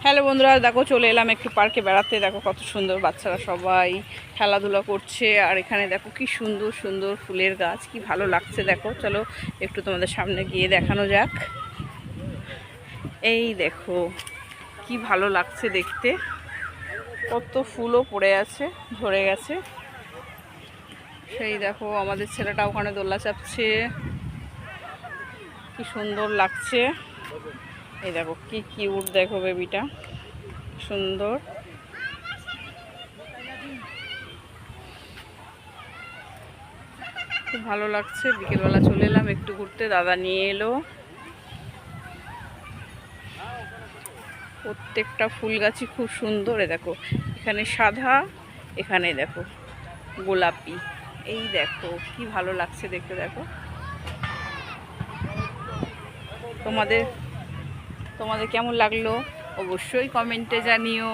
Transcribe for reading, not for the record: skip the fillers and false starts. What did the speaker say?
Hello বন্ধুরা, দেখো চলে এলাম একটু পার্কে বেড়াতে। দেখো কত সুন্দর বাচ্চারা সবাই খেলাধুলা করছে। আর এখানে দেখো কি সুন্দর সুন্দর ফুলের গাছ, কি ভালো লাগছে। দেখো চলো একটু তোমাদের সামনে গিয়ে দেখানো যাক। এই দেখো কি ভালো লাগছে দেখতে, কত ফুলও পড়ে আছে, ঝরে গেছে। সেই দেখো আমাদের ছেলেটা ওখানে দোলনা চাপছে, কি সুন্দর লাগছে। এই দেখো কি কিউট, দেখো বেবিটা সুন্দর। খুব ভালো লাগছে। বিকেলবেলা চলে এলাম একটু ঘুরতে, দাদা নিয়ে এলো। প্রত্যেকটা ফুল গাছই খুব সুন্দর। দেখো এখানে সাদা, এখানে দেখো গোলাপি। এই দেখো কি ভালো লাগছে দেখতে। দেখো তোমাদের তোমাদের কেমন লাগলো অবশ্যই কমেন্টে জানিও।